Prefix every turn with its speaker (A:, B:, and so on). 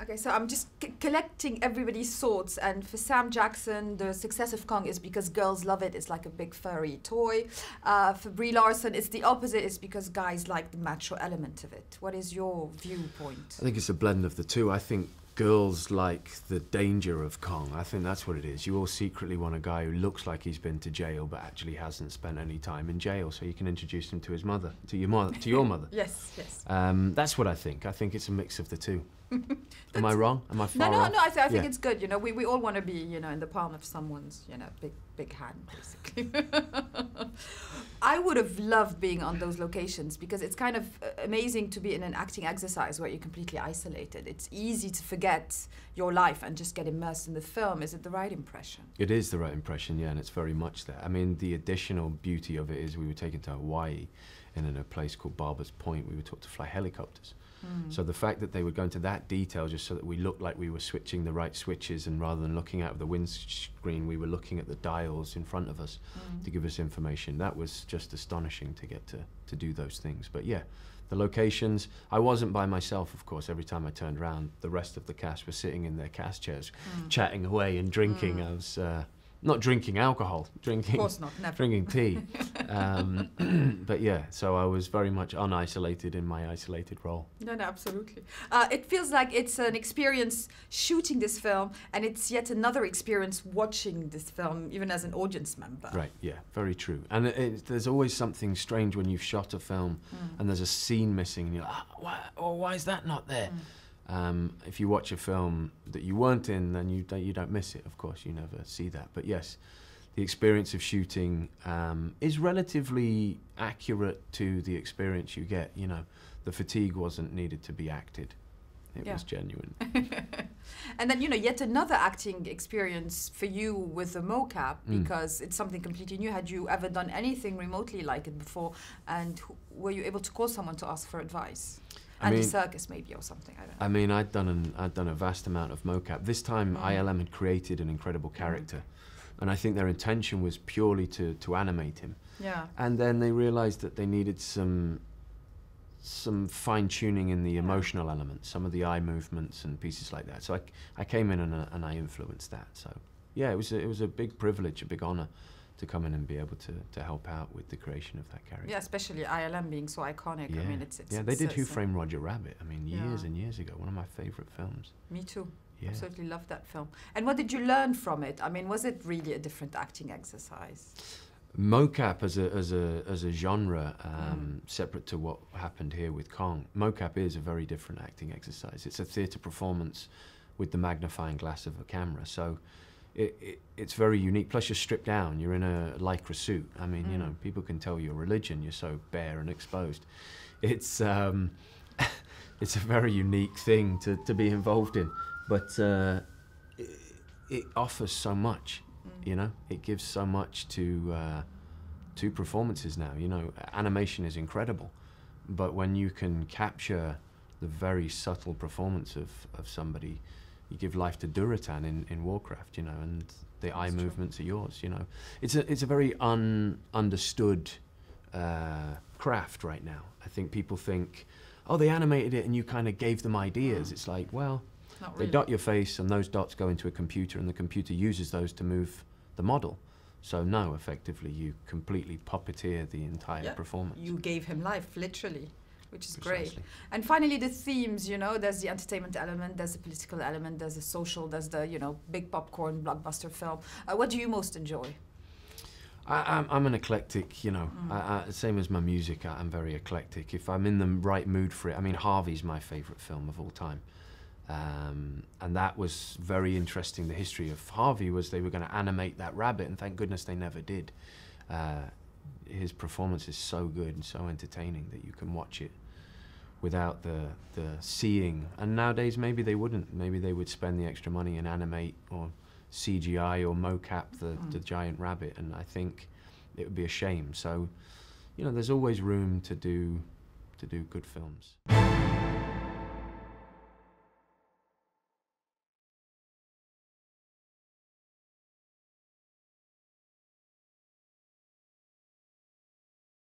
A: Okay, so I'm just collecting everybody's thoughts, and for Sam Jackson, the success of Kong is because girls love it. It's like a big furry toy. For Brie Larson, it's the opposite. It's because guys like the macho element of it. What is your viewpoint?
B: I think it's a blend of the two. I think girls like the danger of Kong. I think that's what it is. You all secretly want a guy who looks like he's been to jail but actually hasn't spent any time in jail, so you can introduce him to his mother, to your mother.
A: Yes, yes.
B: That's what I think. I think it's a mix of the two. Am I wrong? Am I far
A: No,
B: off?
A: no. I think it's good. You know, we all want to be, you know, in the palm of someone's, you know, big hand, basically. I would have loved being on those locations because it's kind of amazing to be in an acting exercise where you're completely isolated. It's easy to forget your life and just get immersed in the film. Is it the right impression?
B: It is the right impression, yeah, and it's very much that. I mean, the additional beauty of it is we were taken to Hawaii, and in a place called Barber's Point, we were taught to fly helicopters. So the fact that they would go into that detail just so that we looked like we were switching the right switches, and rather than looking out of the windscreen, we were looking at the dials in front of us to give us information. That was just astonishing to get to do those things. But yeah, the locations, I wasn't by myself, of course. Every time I turned around, the rest of the cast were sitting in their cast chairs, chatting away and drinking. I was not drinking alcohol, drinking,
A: of course not, never.
B: drinking tea. But yeah, so I was very much unisolated in my isolated role.
A: No, absolutely. It feels like it's an experience shooting this film, and it's yet another experience watching this film, even as an audience member.
B: Right, yeah, very true. And there's always something strange when you've shot a film and there's a scene missing, and you're like, why is that not there? If you watch a film that you weren't in, then you don't miss it, of course, you never see that. But yes, the experience of shooting is relatively accurate to the experience you get. You know, the fatigue wasn't needed to be acted. It was genuine.
A: And then, you know, yet another acting experience for you with the mocap, because it's something completely new. Had you ever done anything remotely like it before? And were you able to call someone to ask for advice? Andy Serkis maybe, or something, I don't know.
B: I mean, I'd done a vast amount of mocap. This time ILM had created an incredible character, and I think their intention was purely to animate him.
A: Yeah.
B: And then they realized that they needed some fine-tuning in the emotional elements, some of the eye movements and pieces like that. So I came in and I influenced that. So yeah, it was a big privilege, a big honor to come in and be able to help out with the creation of that character.
A: Yeah, especially ILM being so iconic.
B: Yeah.
A: I mean, it's
B: they did Who Framed Roger Rabbit. I mean, years and years ago, one of my favorite films.
A: Me too.
B: Yeah.
A: Absolutely loved that film. And what did you learn from it? I mean, was it really a different acting exercise?
B: Mocap as a genre, separate to what happened here with Kong, mocap is a very different acting exercise. It's a theatre performance with the magnifying glass of a camera. So it's very unique. Plus you're stripped down, you're in a lycra suit. I mean, you know, people can tell your religion, you're so bare and exposed. It's it's a very unique thing to be involved in, but it offers so much, you know? It gives so much to performances now, you know? Animation is incredible, but when you can capture the very subtle performance of somebody, you give life to Duratan in Warcraft, you know, and the eye movements are yours, you know. It's a very understood craft right now. I think people think, oh, they animated it and you kind of gave them ideas. It's like, well, they dot your face and those dots go into a computer and the computer uses those to move the model. So no, effectively, you completely puppeteer the entire performance.
A: You gave him life, literally. Which is
B: Precisely.
A: great. And finally, the themes, you know, there's the entertainment element, there's the political element, there's the social, there's the, you know, big popcorn blockbuster film. What do you most enjoy?
B: I'm an eclectic, you know, same as my music, I'm very eclectic. If I'm in the right mood for it, I mean, Harvey's my favorite film of all time. And that was very interesting. The history of Harvey was they were going to animate that rabbit, and thank goodness they never did. His performance is so good and so entertaining that you can watch it without the seeing. And nowadays maybe they wouldn't. Maybe they would spend the extra money and animate or CGI or mocap the giant rabbit, and I think it would be a shame. So, you know, there's always room to do good films.